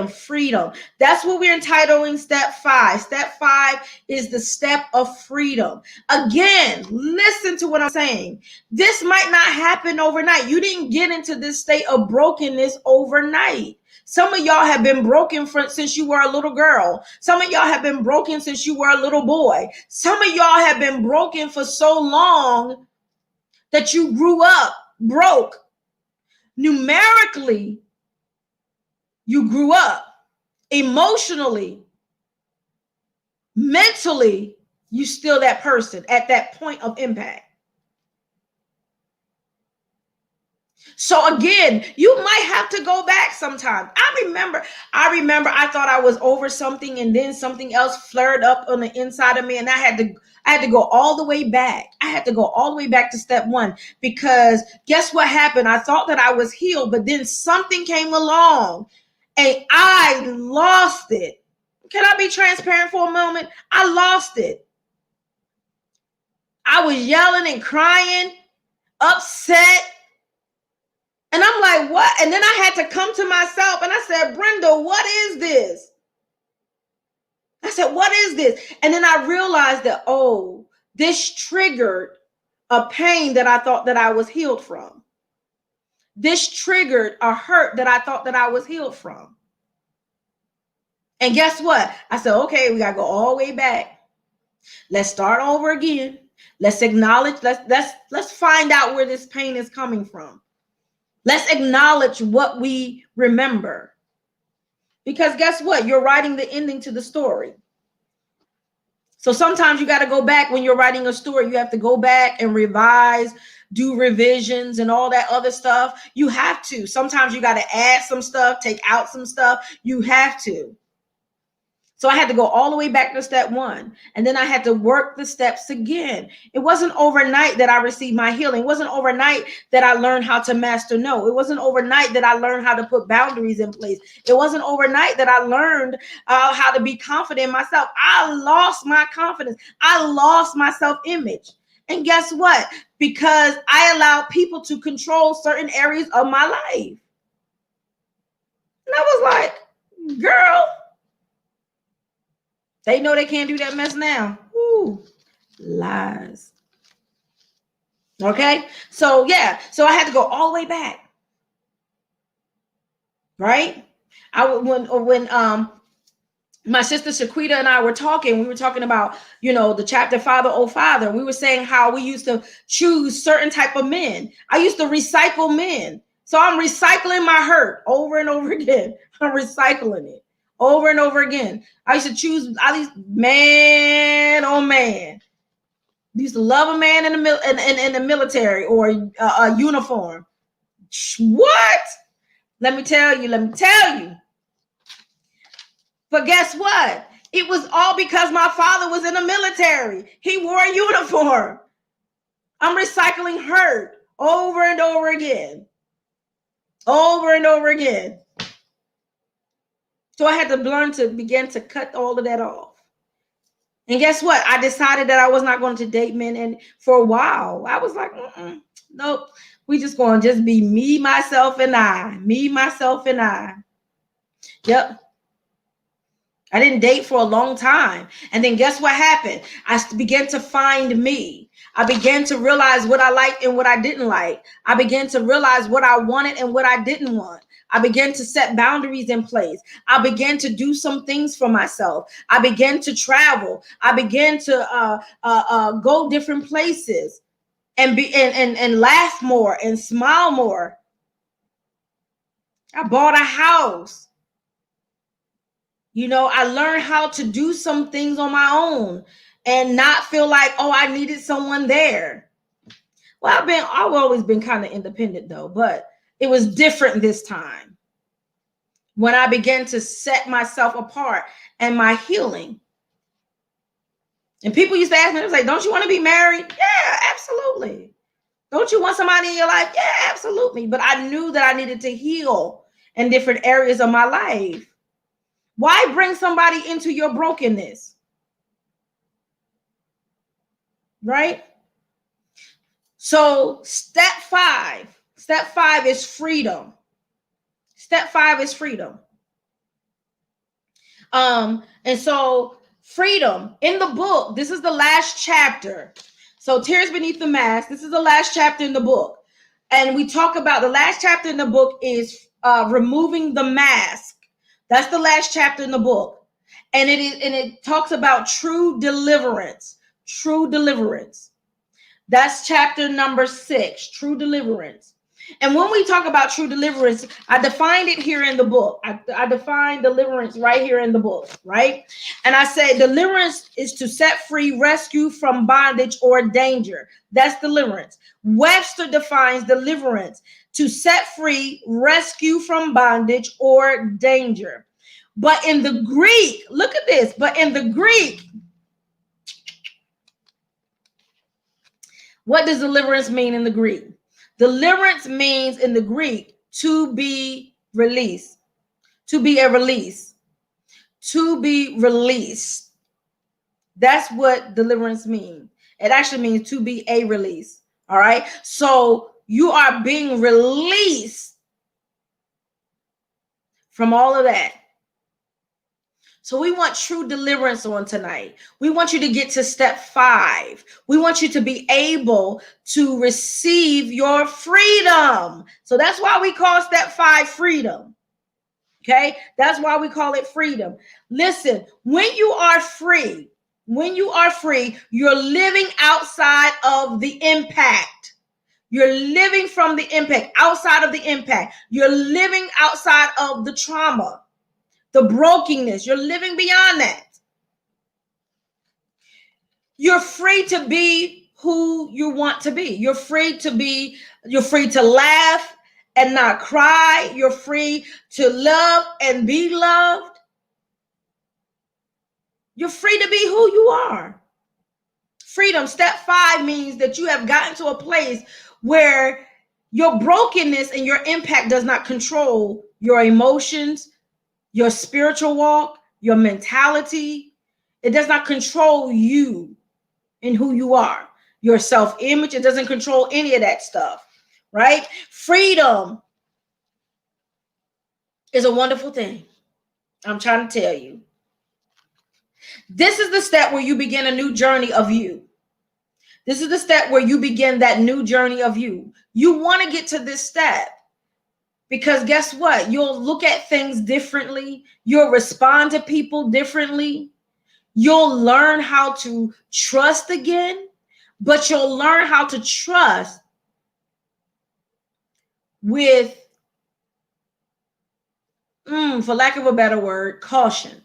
Freedom. That's what we're entitling step 5. Step 5 is the step of freedom. Again, listen to what I'm saying. This might not happen overnight. You didn't get into this state of brokenness overnight. Some of y'all have been broken since you were a little girl. Some of y'all have been broken since you were a little boy. Some of y'all have been broken for so long that you grew up broke. Numerically, you grew up. Emotionally, mentally, you still that person at that point of impact. So again, you might have to go back sometime. I remember I thought I was over something and then something else flared up on the inside of me and I had to go all the way back. I had to go all the way back to step 1 because guess what happened? I thought that I was healed, but then something came along and I lost it. Can I be transparent for a moment? I lost it. I was yelling and crying, upset. And I'm like, what? And then I had to come to myself and I said, Brenda, what is this? I said, what is this? And then I realized that, oh, this triggered a pain that I thought that I was healed from. This triggered a hurt that I thought that I was healed from. And guess what? I said, okay, we got to go all the way back. Let's start over again. Let's acknowledge, let's find out where this pain is coming from. Let's acknowledge what we remember. Because guess what? You're writing the ending to the story. So sometimes you got to go back when you're writing a story. You have to go back and revise, do revisions and all that other stuff. You have to. Sometimes you got to add some stuff, take out some stuff. You have to. So I had to go all the way back to step one. And then I had to work the steps again. It wasn't overnight that I received my healing. It wasn't overnight that I learned how to master no. It wasn't overnight that I learned how to put boundaries in place. It wasn't overnight that I learned how to be confident in myself. I lost my confidence. I lost my self-image. And guess what? Because I allowed people to control certain areas of my life. And I was like, girl, they know they can't do that mess now. Ooh, lies. Okay, so yeah, so I had to go all the way back. Right? When my sister Shaquita and I were talking, we were talking about, the chapter Father, Oh Father. We were saying how we used to choose certain type of men. I used to recycle men. So I'm recycling my hurt over and over again. I'm recycling it over and over again. I used to choose man, oh man. I used to love a man in the military or a uniform. What? Let me tell you. But guess what? It was all because my father was in the military. He wore a uniform. I'm recycling hurt over and over again. Over and over again. So I had to learn to begin to cut all of that off. And guess what? I decided that I was not going to date men. And for a while, I was like, nope. We just going to just be me, myself, and I. Me, myself, and I. Yep. I didn't date for a long time. And then guess what happened? I began to find me. I began to realize what I liked and what I didn't like. I began to realize what I wanted and what I didn't want. I began to set boundaries in place. I began to do some things for myself. I began to travel. I began to go different places and and laugh more and smile more. I bought a house. I learned how to do some things on my own and not feel like, I needed someone there. Well, I've always been kind of independent though, but it was different this time when I began to set myself apart and my healing. And people used to ask me, it was like, don't you want to be married? Yeah, absolutely. Don't you want somebody in your life? Yeah, absolutely. But I knew that I needed to heal in different areas of my life. Why bring somebody into your brokenness? Right? So step five is freedom. Step 5 is freedom. And so freedom in the book, this is the last chapter. So Tears Beneath the Mask, this is the last chapter in the book. And we talk about the last chapter in the book is removing the mask. That's the last chapter in the book. And it talks about true deliverance. True deliverance. That's chapter number 6, true deliverance. And when we talk about true deliverance, I defined it here in the book. I defined deliverance right here in the book, right? And I say deliverance is to set free, rescue from bondage or danger. That's deliverance. Webster defines deliverance to set free, rescue from bondage or danger. But in the Greek, look at this, but in the Greek, what does deliverance mean in the Greek? Deliverance means in the Greek to be released, to be a release, to be released. That's what deliverance means. It actually means to be a release. All right. So you are being released from all of that. So we want true deliverance on tonight. We want you to get to step 5. We want you to be able to receive your freedom. So that's why we call step 5 freedom. Okay? That's why we call it freedom. Listen, when you are free, you're living outside of the impact. You're living from the impact, outside of the impact. You're living outside of the trauma, the brokenness. You're living beyond that. You're free to be who you want to be. You're free to laugh and not cry. You're free to love and be loved. You're free to be who you are. Freedom. Step 5 means that you have gotten to a place where your brokenness and your impact does not control your emotions, your spiritual walk, your mentality. It does not control you and who you are. Your self-image, it doesn't control any of that stuff, right? Freedom is a wonderful thing. I'm trying to tell you. This is the step where you begin a new journey of you. This is the step where you begin that new journey of you. You want to get to this step because guess what? You'll look at things differently. You'll respond to people differently. You'll learn how to trust again, but you'll learn how to trust with, for lack of a better word, caution.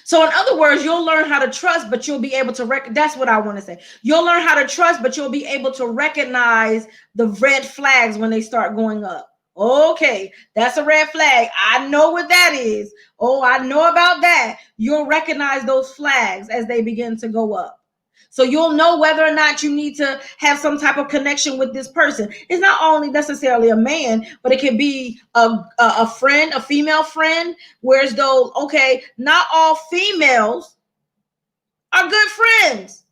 So in other words, you'll learn how to trust, but you'll be able to that's what I want to say. You'll learn how to trust, but you'll be able to recognize the red flags when they start going up. Okay, that's a red flag. I know what that is. Oh, I know about that. You'll recognize those flags as they begin to go up. So you'll know whether or not you need to have some type of connection with this person. It's not only necessarily a man, but it can be a friend, a female friend, whereas though, okay, not all females are good friends.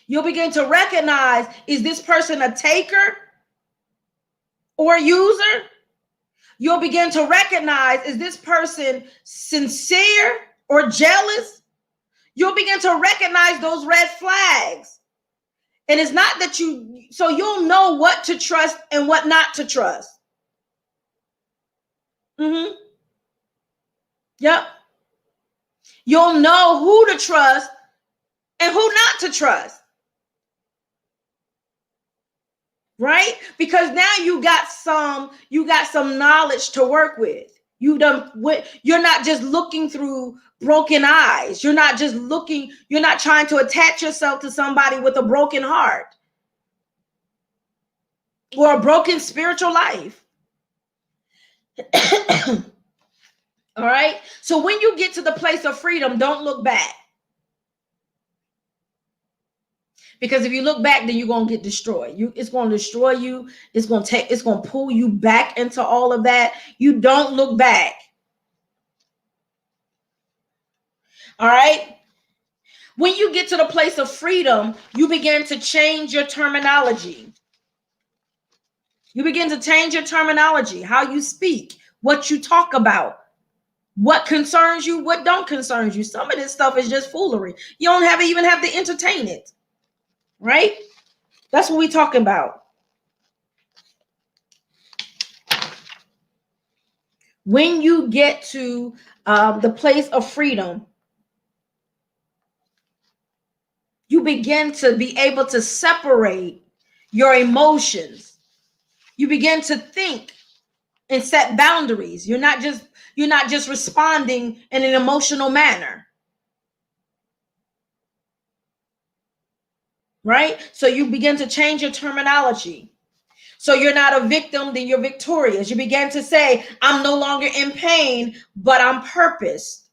You'll begin to recognize, is this person a taker or a user? You'll begin to recognize, is this person sincere or jealous? You'll begin to recognize those red flags. And it's not that so you'll know what to trust and what not to trust. Yep. You'll know who to trust and who not to trust. Right? Because now you got some knowledge to work with. You're not just looking through broken eyes. You're not trying to attach yourself to somebody with a broken heart or a broken spiritual life. All right. So when you get to the place of freedom, don't look back. Because if you look back, then you're going to get destroyed. It's going to destroy you. It's going to pull you back into all of that. You don't look back. All right. When you get to the place of freedom, you begin to change your terminology. You begin to change your terminology, how you speak, what you talk about, what concerns you, what don't concern you. Some of this stuff is just foolery. You don't even have to entertain it. Right? That's what we're talking about. When you get to the place of freedom, you begin to be able to separate your emotions. You begin to think and set boundaries. You're not just responding in an emotional manner. Right? So you begin to change your terminology. So you're not a victim, then you're victorious. You begin to say, I'm no longer in pain, but I'm purposed.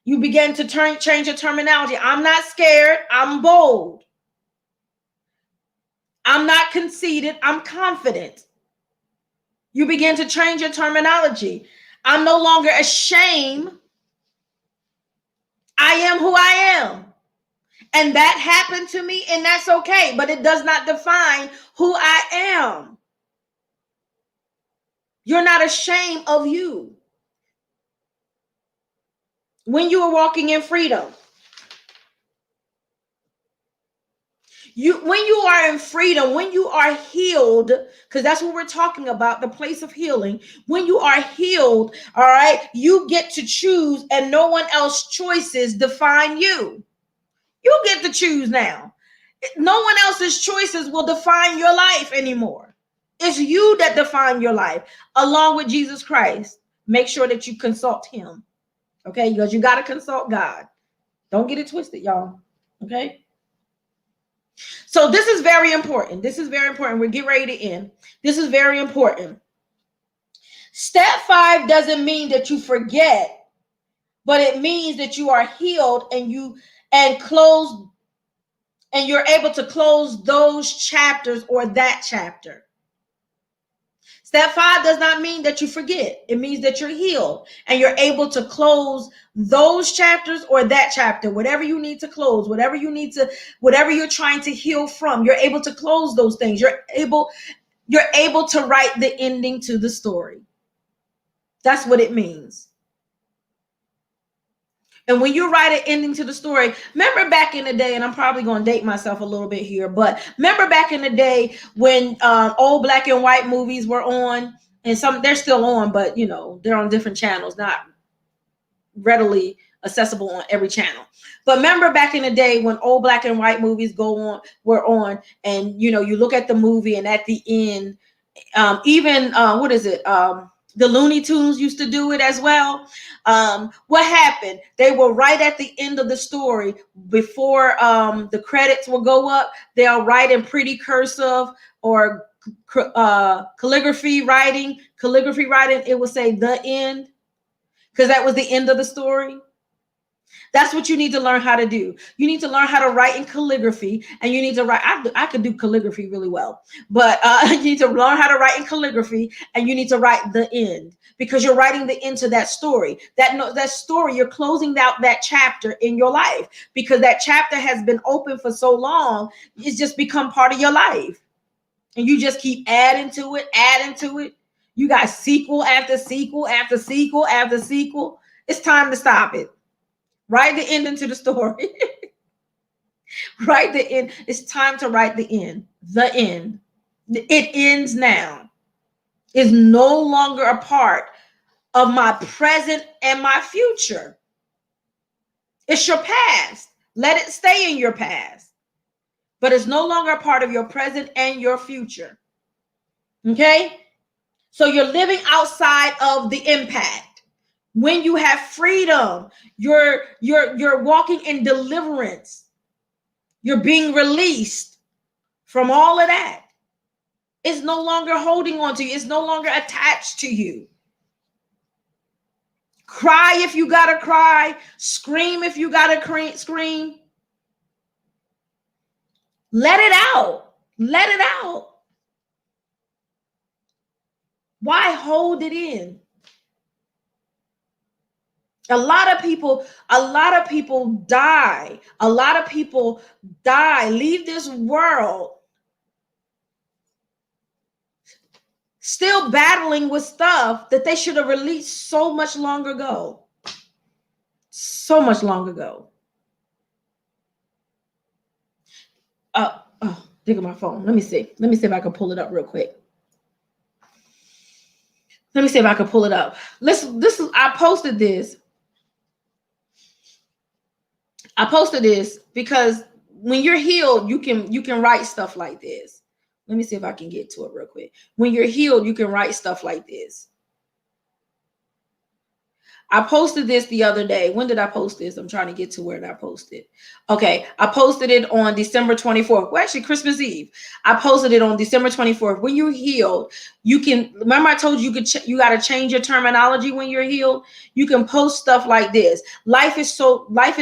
You begin to change your terminology. I'm not scared, I'm bold. I'm not conceited, I'm confident. You begin to change your terminology. I'm no longer ashamed. I am who I am. And that happened to me, and that's okay, but it does not define who I am. You're not ashamed of you. When you are walking in freedom, when you are in freedom, when you are healed, because that's what we're talking about, the place of healing. When you are healed, all right, you get to choose, and no one else's choices define you. You get to choose now. No one else's choices will define your life anymore. It's you that define your life along with Jesus Christ. Make sure that you consult him. Okay, because you got to consult God. Don't get it twisted, y'all. Okay. So this is very important. This is very important. We're getting ready to end. This is very important. Step 5 doesn't mean that you forget, but it means that you are healed and you're able to close those chapters or that chapter. Step 5 does not mean that you forget. It means that you're healed and you're able to close those chapters or that chapter, whatever you need to close, whatever you're trying to heal from, you're able to close those things. You're able to write the ending to the story. That's what it means. And when you write an ending to the story, remember back in the day, and I'm probably going to date myself a little bit here, but remember back in the day when old black and white movies were on, and they're still on, but they're on different channels, not readily accessible on every channel. But remember back in the day when old black and white movies were on, and you look at the movie, and at the end, the Looney Tunes used to do it as well. What happened? They were right at the end of the story before the credits will go up. They'll write in pretty cursive or calligraphy writing. It will say the end, because that was the end of the story. That's what you need to learn how to do. You need to learn how to write in calligraphy, and you need to write. I could do calligraphy really well, but you need to learn how to write in calligraphy, and you need to write the end, because you're writing the end to that story. That story, you're closing out that chapter in your life, because that chapter has been open for so long. It's just become part of your life, and you just keep adding to it. You got sequel after sequel after sequel after sequel. It's time to stop it. Write the end into the story. Write the end. It's time to write the end. The end. It ends now. It's no longer a part of my present and my future. It's your past. Let it stay in your past. But it's no longer a part of your present and your future. Okay? So you're living outside of the impact. When you have freedom, you're walking in deliverance. You're being released from all of that. It's no longer holding on to you. It's no longer attached to you. Cry if you gotta cry. Scream if you gotta scream. Let it out. Let it out. Why hold it in? A lot of people die. A lot of people die, leave this world still battling with stuff that they should have released so much long ago. So much long ago. Think of my phone. Let me see if I can pull it up real quick. Let me see if I can pull it up. I posted this. I posted this because when you're healed, you can write stuff like this. Let me see if I can get to it real quick. When you're healed, you can write stuff like this. I posted this the other day. When did I post this? I'm trying to get to where I posted. Okay, I posted it on December 24th. Well, actually, Christmas Eve. I posted it on December 24th. When you're healed, you can, remember I told you you got to change your terminology when you're healed? You can post stuff like this. Life is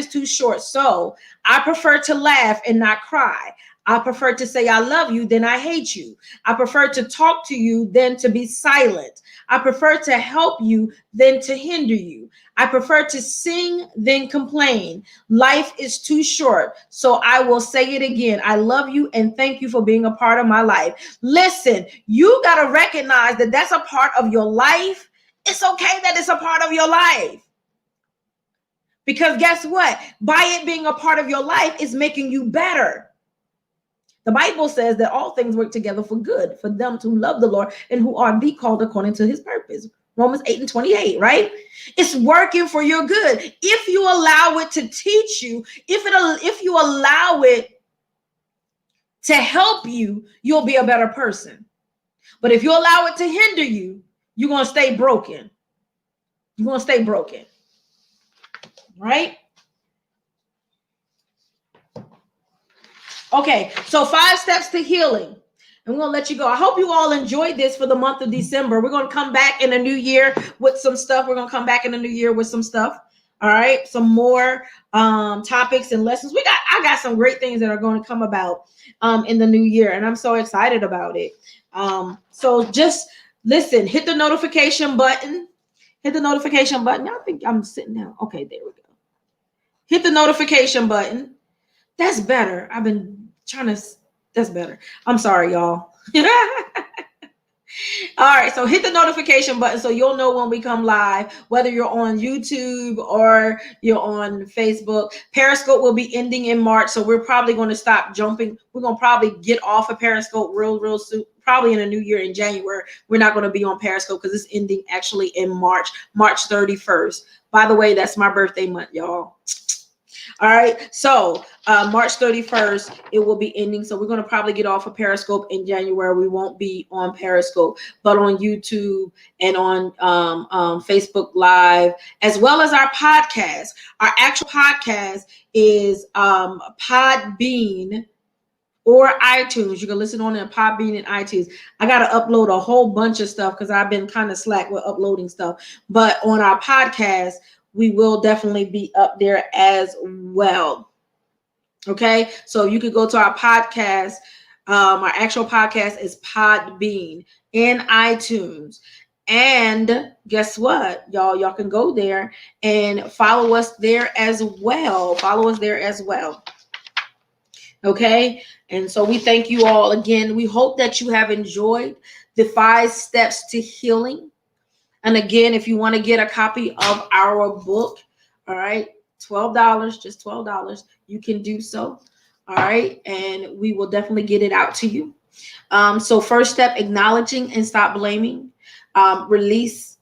too short, so I prefer to laugh and not cry. I prefer to say I love you than I hate you. I prefer to talk to you than to be silent. I prefer to help you than to hinder you. I prefer to sing than complain. Life is too short, so I will say it again. I love you and thank you for being a part of my life. Listen, you got to recognize that that's a part of your life. It's okay that it's a part of your life. Because guess what? By it being a part of your life, it's making you better. The Bible says that all things work together for good for them who love the Lord and who are called according to his purpose. Romans 8 and 28, right? It's working for your good. If you allow it to teach you, if you allow it to help you, you'll be a better person. But if you allow it to hinder you, you're going to stay broken. You're going to stay broken. Right? Okay, so 5 steps to healing. And we're going to let you go. I hope you all enjoyed this for the month of December. We're going to come back in the new year with some stuff. We're going to come back in the new year with some stuff. All right, some more topics and lessons. I got some great things that are going to come about in the new year, and I'm so excited about it. So just listen, hit the notification button. Hit the notification button. I think I'm sitting down. Okay, there we go. Hit the notification button. That's better. I've been trying to. That's better. I'm sorry, y'all. All right, so hit the notification button so you'll know when we come live, whether you're on YouTube or you're on Facebook. Periscope will be ending in March, so we're probably going to stop jumping. We're going to probably get off of Periscope real soon, probably in the new year in January. We're not going to be on Periscope because it's ending actually in March 31st. By the way, that's my birthday month, y'all. All right, so March 31st, it will be ending. So we're going to probably get off of Periscope in January. We won't be on Periscope, but on YouTube and on Facebook Live, as well as our podcast. Our actual podcast is Podbean or iTunes. You can listen on Podbean and iTunes. I got to upload a whole bunch of stuff because I've been kind of slack with uploading stuff. But on our podcast, we will definitely be up there as well. Okay, so you could go to our podcast. Our actual podcast is Podbean in iTunes. And guess what, y'all can go there and follow us there as well. Okay, and so we thank you all again. We hope that you have enjoyed the 5 steps to healing. And again, if you want to get a copy of our book, all right, $12, just $12, you can do so. All right, and we will definitely get it out to you. So first step, acknowledging and stop blaming. Releasing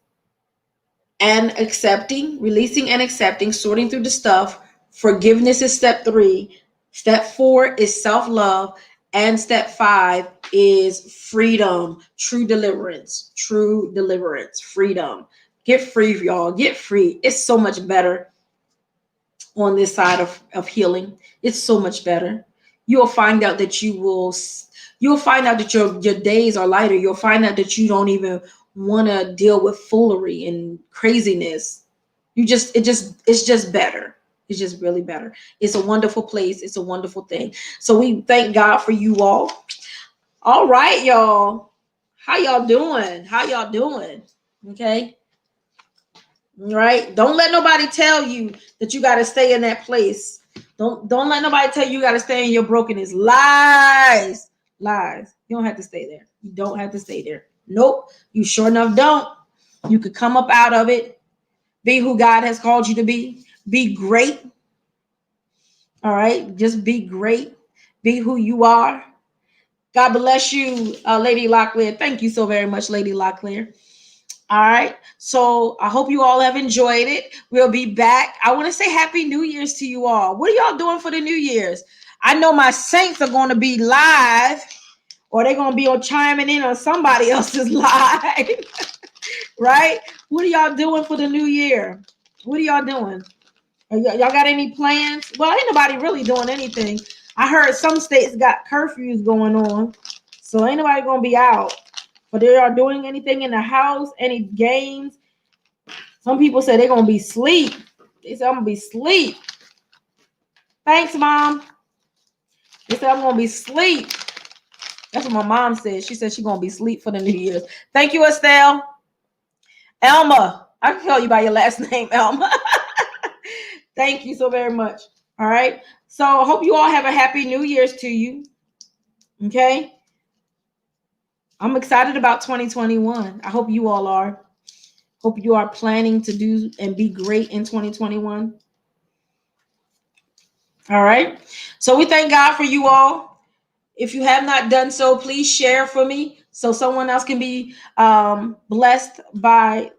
and accepting, sorting through the stuff. Forgiveness is step 3. Step 4 is self-love. And step 5 is freedom, true deliverance, freedom. Get free, y'all. Get free. It's so much better on this side of healing. It's so much better. You'll find out that you'll find out that your days are lighter. You'll find out that you don't even want to deal with foolery and craziness. It's just better. It's just really better. It's a wonderful place. It's a wonderful thing. So we thank God for you all. All right, y'all. How y'all doing? Okay. All right. Don't let nobody tell you that you got to stay in that place. Don't let nobody tell you got to stay in your brokenness. Lies. You don't have to stay there. You don't have to stay there. Nope. You sure enough don't. You could come up out of it. Be who God has called you to be. Be great. All right. Just be great. Be who you are. God bless you, Lady Locklear. Thank you so very much, Lady Locklear. All right. So I hope you all have enjoyed it. We'll be back. I want to say Happy New Year's to you all. What are y'all doing for the New Year's? I know my saints are going to be live, or they're going to be chiming in on somebody else's live. Right? What are y'all doing for the new year? What are y'all doing? Y'all got any plans? Well, ain't nobody really doing anything. I heard some states got curfews going on, so ain't nobody gonna be out. But they are doing anything in the house, any games. Some people say they're gonna be asleep. They said I'm gonna be asleep. Thanks, Mom. They said I'm gonna be asleep. That's what my mom said. She said she's gonna be asleep for the New Year's. Thank you, Estelle. Elma. I can call you by your last name, Elma. Thank you so very much. All right. So I hope you all have a happy New Year's to you. Okay. I'm excited about 2021. I hope you all are. Hope you are planning to do and be great in 2021. All right. So we thank God for you all. If you have not done so, please share for me so someone else can be blessed by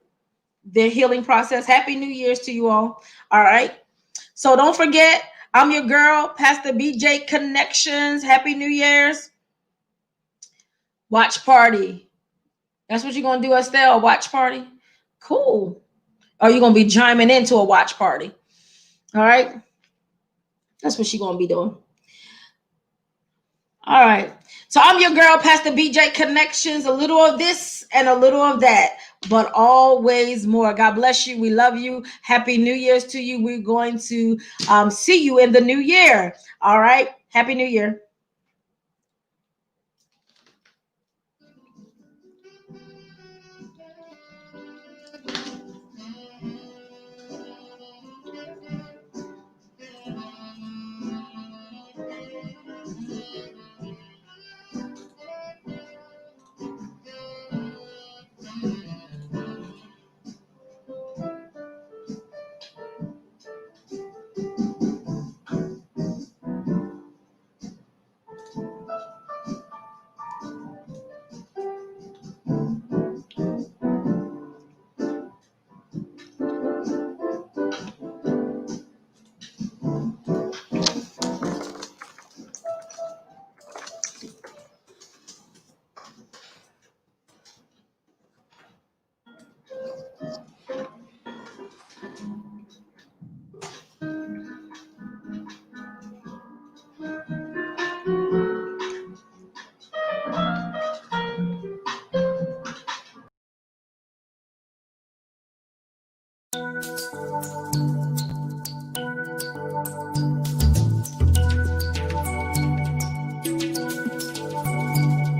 their healing process. Happy New Year's to you all. All right. So don't forget, I'm your girl, Pastor BJ Connections. Happy New Year's. Watch party. That's what you're going to do, Estelle, a watch party? Cool. Or you're going to be chiming into a watch party. All right. That's what she's going to be doing. All right. So I'm your girl, Pastor BJ Connections. A little of this and a little of that, but always more. God bless you. We love you. Happy New Year's to you. We're going to see you in the new year. All right. Happy New Year.